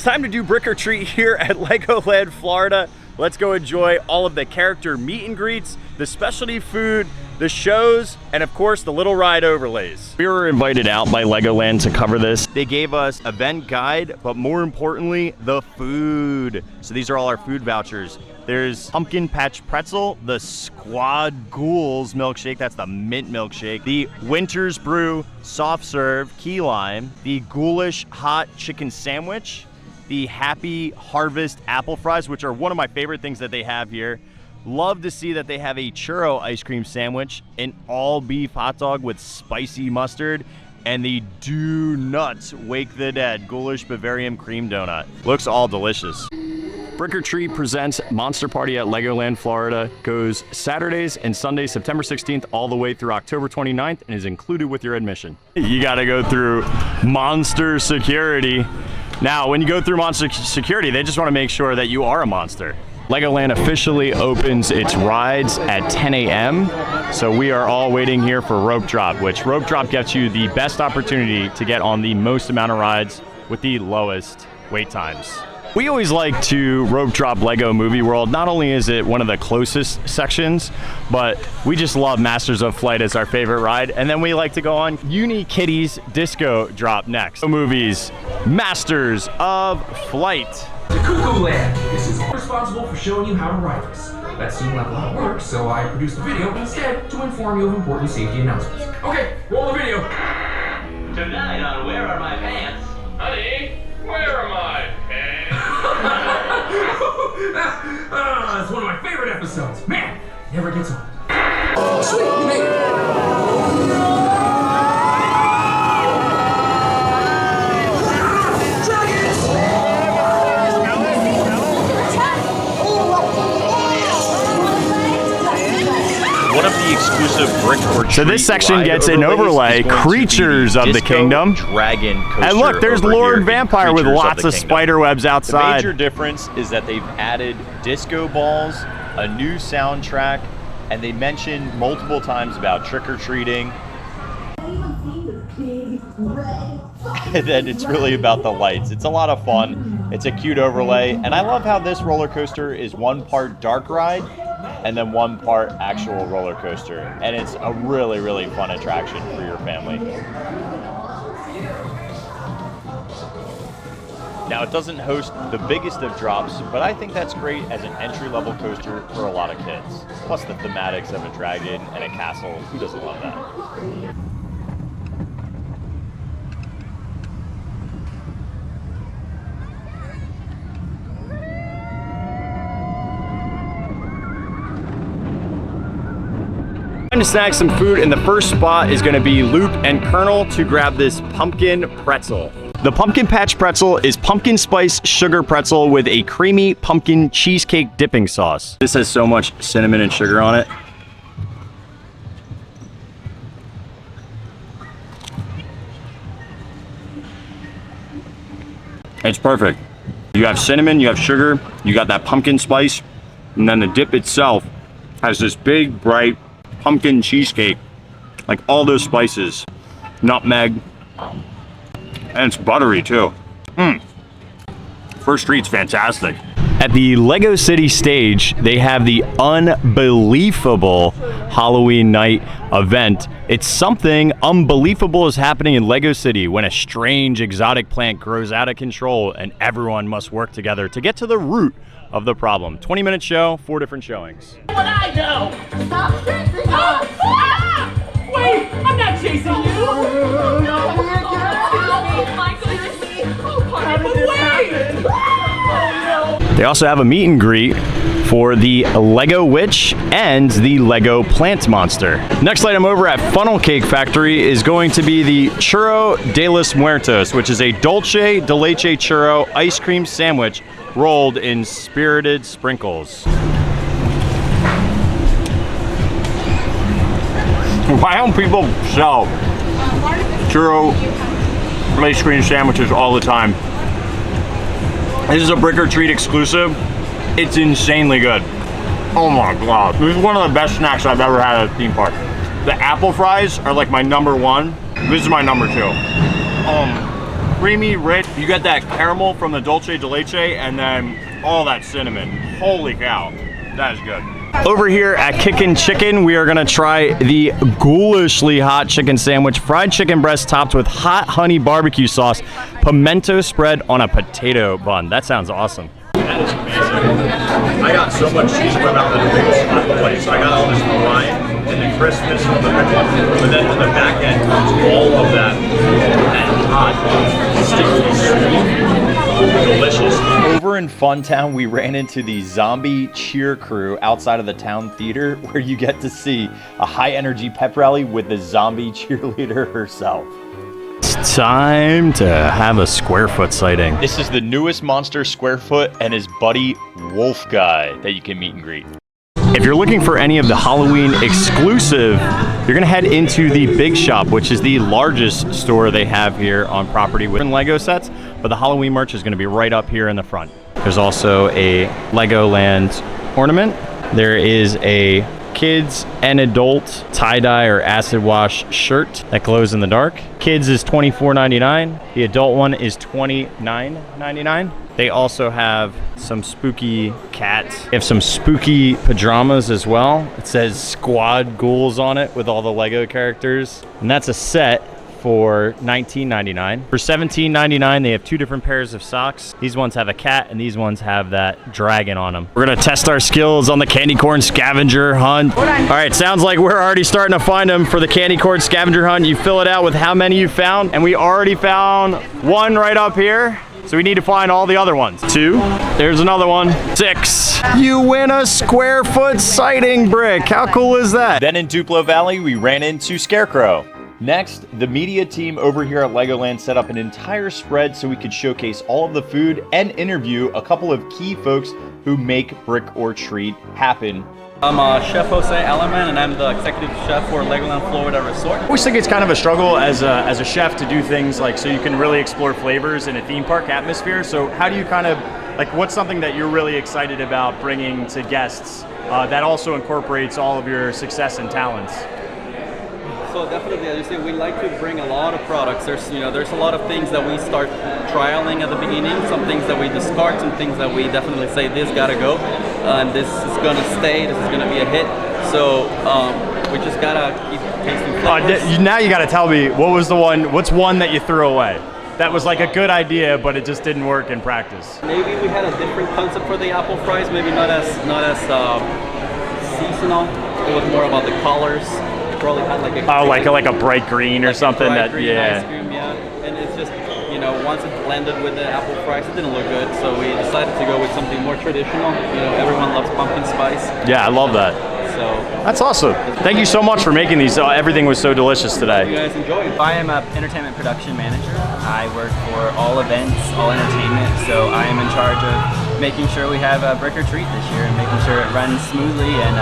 It's time to do brick or treat here at LEGOLAND Florida. Let's go enjoy all of the character meet and greets, the specialty food, the shows, and of course the little ride overlays. We were invited out by LEGOLAND to cover this. They gave us event guide, but more importantly, the food. So these are all our food vouchers. There's pumpkin patch pretzel, the squad ghouls milkshake, that's the mint milkshake, the winter's brew soft serve key lime, the ghoulish hot chicken sandwich, the happy harvest apple fries, which are one of my favorite things that they have here. Love to see that they have a churro ice cream sandwich, an all beef hot dog with spicy mustard, and the Doughnut Wake the Dead ghoulish Bavarian cream donut. Looks all delicious. Brick or Treat presents Monster Party at LEGOLAND Florida. Goes Saturdays and Sundays, September 16th, all the way through October 29th, and is included with your admission. You gotta go through monster security. Now, when you go through monster security, they just wanna make sure that you are a monster. LEGOLAND officially opens its rides at 10 a.m. So we are all waiting here for rope drop, which rope drop gets you the best opportunity to get on the most amount of rides with the lowest wait times. We always like to rope drop Lego Movie World. Not only is it one of the closest sections, but we just love Masters of Flight as our favorite ride. And then we like to go on Uni Kitty's Disco Drop next. Movies, Masters of Flight. To Cuckoo Land. This is responsible for showing you how to ride this. That seemed like a lot of work, so I produced a video instead to inform you of important safety announcements. Okay, roll the video. Tonight on Where Are My Pants? Honey, where are my pants? It's one of my favorite episodes. Man, never gets old. Oh, sweet, you made it. One of the exclusive brick or treat. So this section gets an overlay, Creatures of the Kingdom. Dragon coaster. And look, there's Lord Vampire with lots of spider webs outside. The major difference is that they've added disco balls, a new soundtrack, and they mention multiple times about trick-or-treating. And then it's really about the lights. It's a lot of fun. It's a cute overlay. And I love how this roller coaster is one part dark ride and then one part actual roller coaster. And it's a really, really fun attraction for your family. Now, it doesn't host the biggest of drops, but I think that's great as an entry-level coaster for a lot of kids. Plus the thematics of a dragon and a castle. Who doesn't love that? Time to snag some food, and the first spot is going to be Luke and Colonel to grab this pumpkin pretzel. The pumpkin patch pretzel is pumpkin spice sugar pretzel with a creamy pumpkin cheesecake dipping sauce. This has so much cinnamon and sugar on it. It's perfect. You have cinnamon, you have sugar, you got that pumpkin spice, and then the dip itself has this big, bright pumpkin cheesecake, like all those spices, nutmeg, and it's buttery too. First treat's fantastic. At the Lego City stage, they have the unbelievable Halloween night event. It's something unbelievable is happening in Lego City when a strange exotic plant grows out of control and everyone must work together to get to the root of the problem. 20-minute show, 4 different showings. What I know! Stop chasing us! Wait, I'm not chasing you! No, oh my goodness! They also have a meet and greet for the Lego Witch and the Lego Plant Monster. Next item over at Funnel Cake Factory is going to be the Churro de los Muertos, which is a dulce de leche churro ice cream sandwich rolled in spirited sprinkles. Why don't people sell churro ice cream sandwiches all the time? This is a brick or treat exclusive. It's insanely good. Oh my God. This is one of the best snacks I've ever had at a theme park. The apple fries are like my #1. This is my #2. creamy, rich. You get that caramel from the dulce de leche, and then all that cinnamon. Holy cow, that is good. Over here at Kickin Chicken, we are gonna try the ghoulishly hot chicken sandwich. Fried chicken breast topped with hot honey barbecue sauce, pimento spread on a potato bun. That sounds awesome. That is amazing. I got so much cheese in my mouth that it makes hot place. I got all this lime and the crispness from the pickle, but then on the back end comes all of that hot, sticky, sweet, delicious. Over in Funtown, we ran into the zombie cheer crew outside of the town theater, where you get to see a high energy pep rally with the zombie cheerleader herself. It's time to have a Squarefoot sighting. This is the newest monster, Squarefoot, and his buddy Wolf Guy that you can meet and greet. If you're looking for any of the Halloween exclusive, you're gonna head into the Big Shop, which is the largest store they have here on property with Lego sets, but the Halloween merch is gonna be right up here in the front. There's also a Legoland ornament. There is a kids and adult tie-dye or acid wash shirt that glows in the dark. Kids is $24.99. The adult one is $29.99. They also have some spooky cats. They have some spooky pajamas as well. It says Squad Ghouls on it with all the Lego characters. And that's a set for $19.99. For $17.99, they have two different pairs of socks. These ones have a cat and these ones have that dragon on them. We're gonna test our skills on the candy corn scavenger hunt. All right, sounds like we're already starting to find them for the candy corn scavenger hunt. You fill it out with how many you found, and we already found one right up here. So we need to find all the other ones. 2, there's another one. 6, you win a Squarefoot sighting brick. How cool is that? Then in Duplo Valley, we ran into Scarecrow. Next, the media team over here at Legoland set up an entire spread so we could showcase all of the food and interview a couple of key folks who make Brick or Treat happen. I'm Chef Jose Ellerman, and I'm the executive chef for Legoland Florida Resort. I always think it's kind of a struggle as a chef to do things like so you can really explore flavors in a theme park atmosphere. So how do you kind of, like, what's something that you're really excited about bringing to guests that also incorporates all of your success and talents? So definitely, as you say, we like to bring a lot of products. There's a lot of things that we start trialing at the beginning, some things that we discard, some things that we definitely say this gotta go, and this is gonna stay, this is gonna be a hit. So we just gotta keep tasting flavors. Now you gotta tell me, what's one that you threw away? That was like a good idea, but it just didn't work in practice. Maybe we had a different concept for the apple fries, maybe not as seasonal. It was more about the colors. Probably had like a bright green or like something bright that green ice cream, yeah. And it's just, once it blended with the apple fries, it didn't look good, so we decided to go with something more traditional. Everyone loves pumpkin spice. Yeah, I love that. So that's awesome. Thank you so much for making these. Everything was so delicious today. You guys enjoy. I am an entertainment production manager. I work for all events, all entertainment, so I am in charge of making sure we have a Brick or Treat this year and making sure it runs smoothly and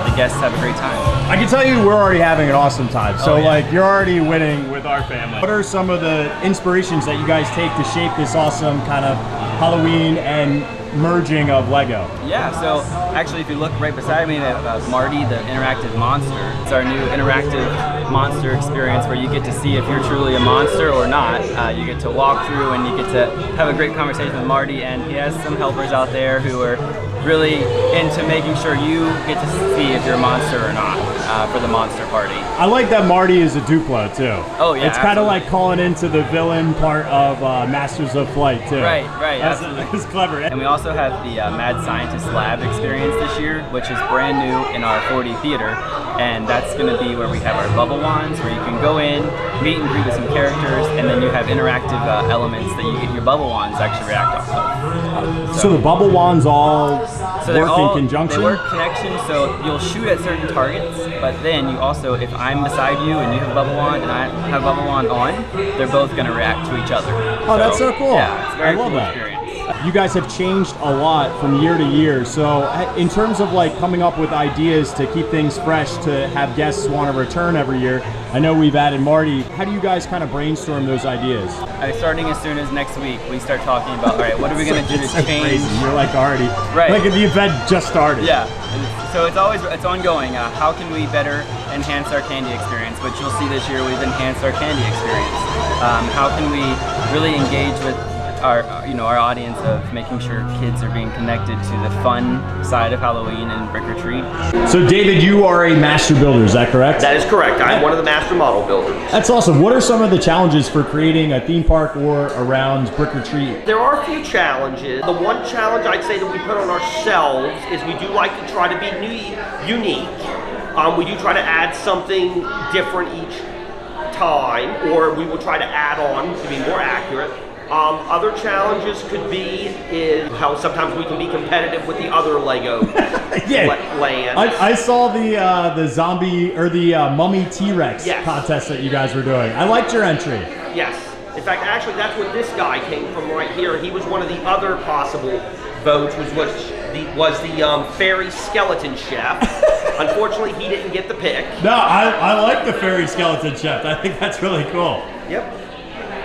the guests have a great time. I can tell you we're already having an awesome time. So you're already winning with our family. What are some of the inspirations that you guys take to shape this awesome kind of Halloween and merging of Lego? Yeah, so actually if you look right beside me, Marty, the interactive monster. It's our new interactive monster experience where you get to see if you're truly a monster or not. You get to walk through and you get to have a great conversation with Marty, and he has some helpers out there who are really into making sure you get to see if you're a monster or not for the monster party. I like that Marty is a Duplo too. Oh yeah, it's kind of like calling into the villain part of Masters of Flight too. Right, absolutely. That's clever. And we also have the Mad Scientist Lab experience this year, which is brand new in our 4D theater, and that's going to be where we have our bubble wands, where you can go in, meet and greet with some characters, and then you have interactive elements that you get your bubble wands actually react off of. So the bubble wands all work in conjunction? They work connection, so you'll shoot at certain targets, but then you also, if I'm beside you and you have a bubble wand and I have a bubble wand on, they're both going to react to each other. Oh, that's so cool. Yeah, it's a very I love cool that. experience. You guys have changed a lot from year to year. So in terms of like coming up with ideas to keep things fresh, to have guests want to return every year, I know we've added Marty. How do you guys kind of brainstorm those ideas? Starting as soon as next week, we start talking about, all right, what are we going to do to change? Crazy. You're like already, right. Like the event just started. Yeah, and so it's ongoing. How can we better enhance our candy experience? Which you'll see this year, we've enhanced our candy experience. How can we really engage with our audience of making sure kids are being connected to the fun side of Halloween and brick or treat. So David, you are a master builder, is that correct? That is correct. I'm one of the master model builders. That's awesome. What are some of the challenges for creating a theme park or around brick or treat? There are a few challenges. The one challenge I'd say that we put on ourselves is we do like to try to be unique. We do try to add something different each time, or we will try to add on to be more accurate. Other challenges could be is how sometimes we can be competitive with the other Lego lands. I saw the zombie or the mummy T-Rex Yes. contest that you guys were doing. I liked your entry. Yes. In fact, actually, that's where this guy came from right here. He was one of the other possible votes, which was the fairy skeleton chef. Unfortunately, he didn't get the pick. No, I like the fairy skeleton chef. I think that's really cool. Yep.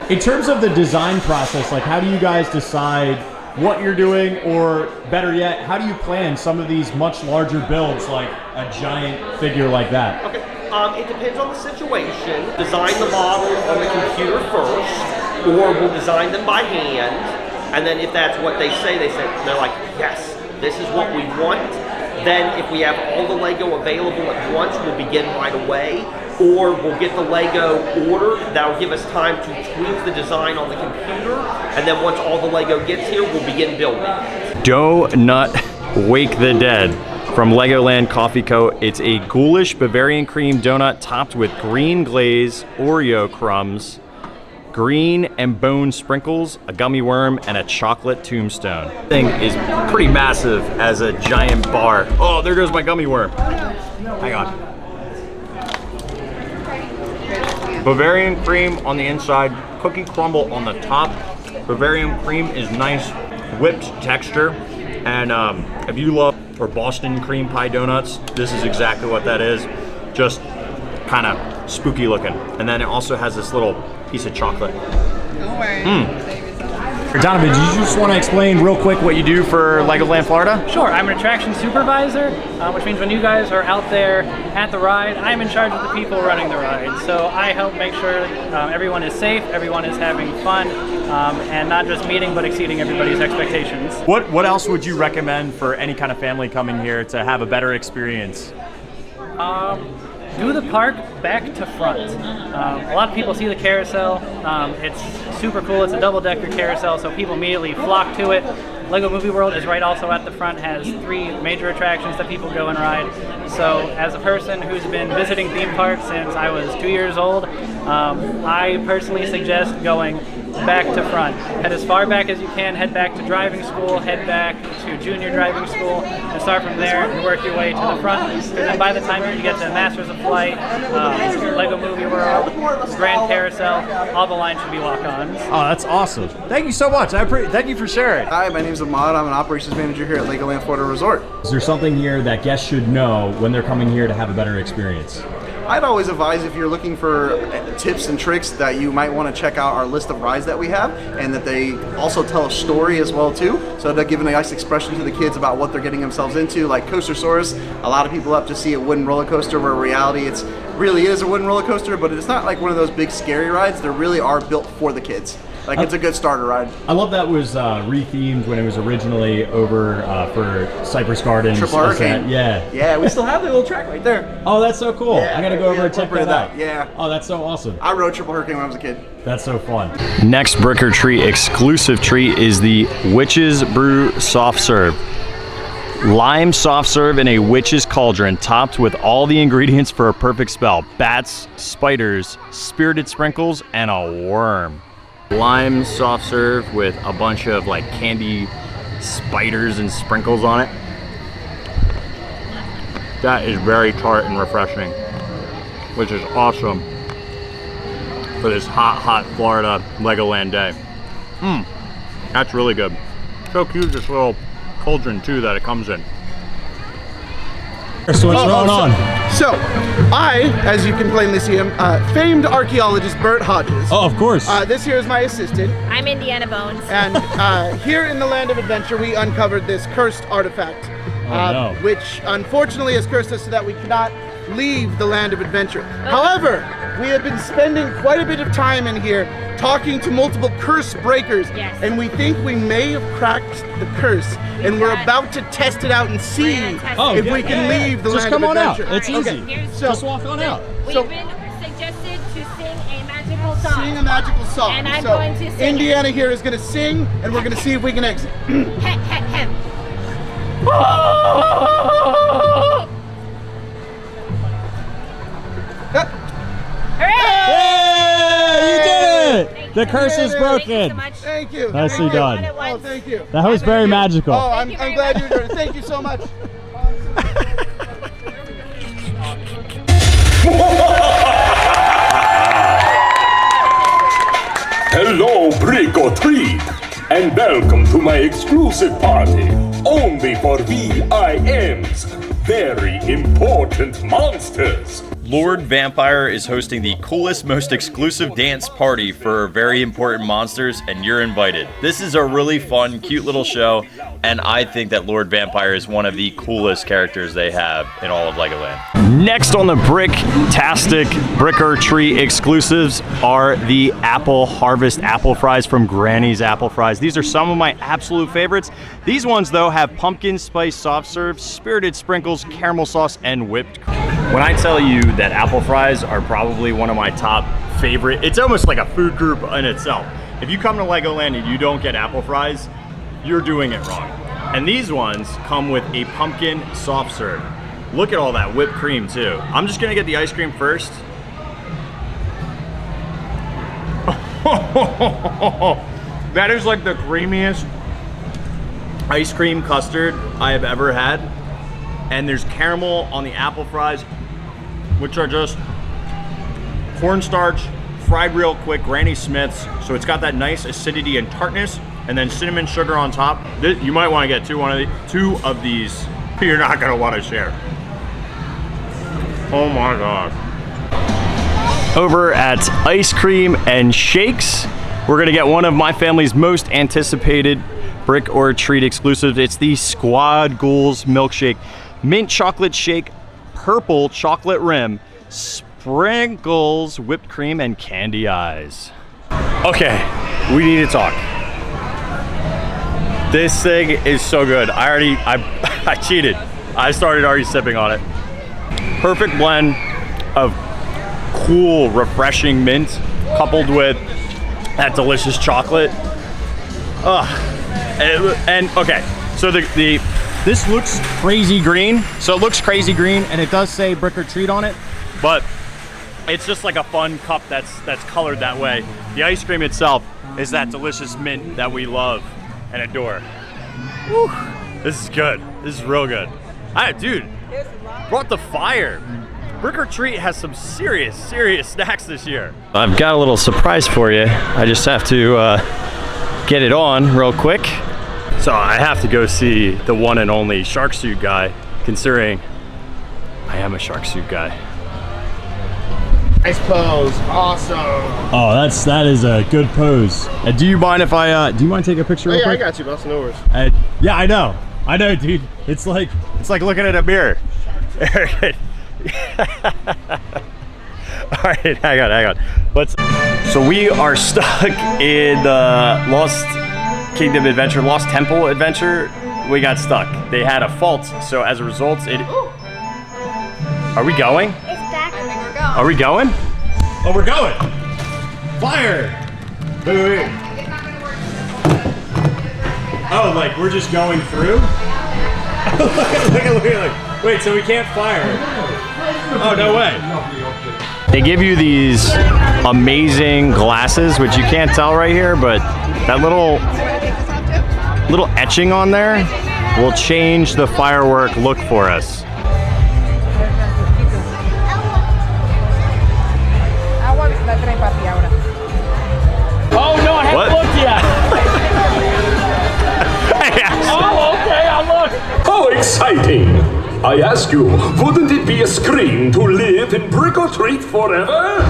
In terms of the design process, like how do you guys decide what you're doing, or better yet, how do you plan some of these much larger builds like a giant figure like that? Okay. It depends on the situation. Design the model on the computer first, or we'll design them by hand. And then if that's what they say, they're like, yes, this is what we want. Then if we have all the Lego available at once, we'll begin right away. Or we'll get the Lego ordered. That'll give us time to tweak the design on the computer. And then once all the Lego gets here, we'll begin building. Doughnut Wake the Dead from Legoland Coffee Co. It's a ghoulish Bavarian cream donut topped with green glaze, Oreo crumbs, green and bone sprinkles, a gummy worm, and a chocolate tombstone. Thing is pretty massive as a giant bar. Oh, there goes my gummy worm. Hang on. Bavarian cream on the inside, cookie crumble on the top. Bavarian cream is nice, whipped texture. And if you love or Boston cream pie donuts, this is exactly what that is. Just kind of spooky looking. And then it also has this little piece of chocolate. Don't worry. Donovan, do you just want to explain real quick what you do for Legoland Florida? Sure, I'm an attraction supervisor, which means when you guys are out there at the ride, I'm in charge of the people running the ride. So I help make sure everyone is safe, everyone is having fun, and not just meeting but exceeding everybody's expectations. What else would you recommend for any kind of family coming here to have a better experience? Do the park back to front. A lot of people see the carousel. It's super cool. It's a double-decker carousel, so people immediately flock to it. Lego Movie World is right also at the front, has 3 major attractions that people go and ride. So as a person who's been visiting theme parks since I was 2 years old, I personally suggest going back to front. Head as far back as you can, head back to driving school, head back to junior driving school, and start from there and work your way to the front. And then by the time you get to Masters of Flight, Lego Movie World, Grand Carousel, all the lines should be walk-ons. Oh, that's awesome. Thank you so much. Thank you for sharing. Hi, my name's Ahmad. I'm an operations manager here at Legoland Florida Resort. Is there something here that guests should know when they're coming here to have a better experience? I'd always advise, if you're looking for tips and tricks, that you might want to check out our list of rides that we have, and that they also tell a story as well too. So they're giving a nice expression to the kids about what they're getting themselves into. Like Coastersaurus, a lot of people up to see a wooden roller coaster, where in reality it's really is a wooden roller coaster, but it's not like one of those big scary rides. They really are built for the kids. Like, it's a good starter ride. I love that was rethemed when it was originally over for Cypress Gardens. Triple Hurricane. Yeah, we still have the little track right there. Oh, that's so cool. Yeah, I gotta go over and check that out. Yeah. Oh, that's so awesome. I rode Triple Hurricane when I was a kid. That's so fun. Next Brick or Treat exclusive treat is the Witch's Brew Soft Serve. Lime soft serve in a witch's cauldron, topped with all the ingredients for a perfect spell: bats, spiders, spirited sprinkles, and a worm. Lime soft serve with a bunch of like candy spiders and sprinkles on it. That is very tart and refreshing, which is awesome for this hot Florida Legoland day. That's really good. So cute, this little cauldron too that it comes in. So what's going on? So, I, as you can plainly see him, famed archaeologist Bert Hodges. Oh, of course. This here is my assistant. I'm Indiana Bones. And here in the Land of Adventure, we uncovered this cursed artifact, which unfortunately has cursed us so that we cannot leave the land of adventure. However, we have been spending quite a bit of time in here talking to multiple curse breakers, and we think we may have cracked the curse, and we're about to test it out and see if we can leave the land of adventure. It's easy. So, just walk on out. We've been suggested to sing a magical song. Sing a magical song. And I'm so going to sing Indiana here is going to sing, and we're going to see if we can exit. Hem, hem, hem. Hey, you did it! The curse is broken. Thank you so much. Thank you. Nicely done. Oh, thank you. That was very magical. Oh, I'm glad you did it. Thank you so much. Hello, Brick or Treat, and welcome to my exclusive party, only for VIMs, very important monsters. Lord Vampire is hosting the coolest, most exclusive dance party for very important monsters, and you're invited. This is a really fun, cute little show, and I think that Lord Vampire is one of the coolest characters they have in all of Legoland. Next on the Brick-tastic Brick or Treat exclusives are the Apple Harvest apple fries from Granny's Apple Fries. These are some of my absolute favorites. These ones, though, have pumpkin spice soft serve, spirited sprinkles, caramel sauce, and whipped cream. When I tell you that apple fries are probably one of my top favorite, it's almost like a food group in itself. If you come to Legoland and you don't get apple fries, you're doing it wrong. And these ones come with a pumpkin soft serve. Look at all that whipped cream too. I'm just gonna get the ice cream first. That is like the creamiest ice cream custard I have ever had. And there's caramel on the apple fries, which are just cornstarch, fried real quick, Granny Smith's. So it's got that nice acidity and tartness, and then cinnamon sugar on top. You might want to get two of these. You're not gonna want to share. Oh my God. Over at Ice Cream and Shakes, we're gonna get one of my family's most anticipated Brick or Treat exclusives. It's the Squad Ghouls Milkshake. Mint chocolate shake, purple chocolate rim, sprinkles, whipped cream, and candy eyes. Okay, we need to talk. This thing is so good. I cheated. I started already sipping on it. Perfect blend of cool, refreshing mint coupled with that delicious chocolate. And okay, so this looks crazy green. So it looks crazy green, and it does say Brick or Treat on it, but it's just like a fun cup that's colored that way. The ice cream itself is that delicious mint that we love and adore. Whew, this is good. This is real good. Dude, brought the fire. Brick or Treat has some serious snacks this year. I've got a little surprise for you. I just have to get it on real quick. So I have to go see the one and only shark suit guy, considering I am a shark suit guy. Nice pose, awesome. Oh, that is a good pose. Do you mind if I do you mind taking a picture? Oh, real yeah, quick? I got you, Boston Overs. Yeah, I know, dude. It's like looking at a mirror. All right, hang on. So we are stuck in the Lost Kingdom adventure, Lost Temple adventure. We got stuck. They had a fault, so as a result, Are we going? It's back. I think we're going. Are we going? Oh, we're going. Fire. Wait. Oh, like we're just going through? Look. Wait, so we can't fire. Oh, no way. They give you these amazing glasses, which you can't tell right here, but that little etching on there will change the firework look for us. Oh no, I haven't looked yet. Oh, okay, I'll look. How exciting! I ask you, wouldn't it be a scream to live in Brick or Treat forever?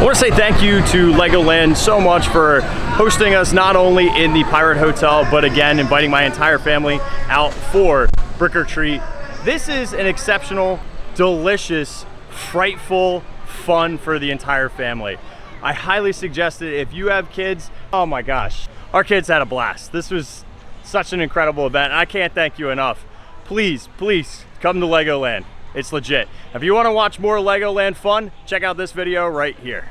I want to say thank you to LEGOLAND so much for hosting us not only in the Pirate Hotel, but again, inviting my entire family out for Brick or Treat. This is an exceptional, delicious, frightful fun for the entire family. I highly suggest it if you have kids. Oh my gosh, our kids had a blast. This was such an incredible event, and I can't thank you enough. Please, please come to LEGOLAND. It's legit. If you want to watch more LEGOLAND fun, check out this video right here.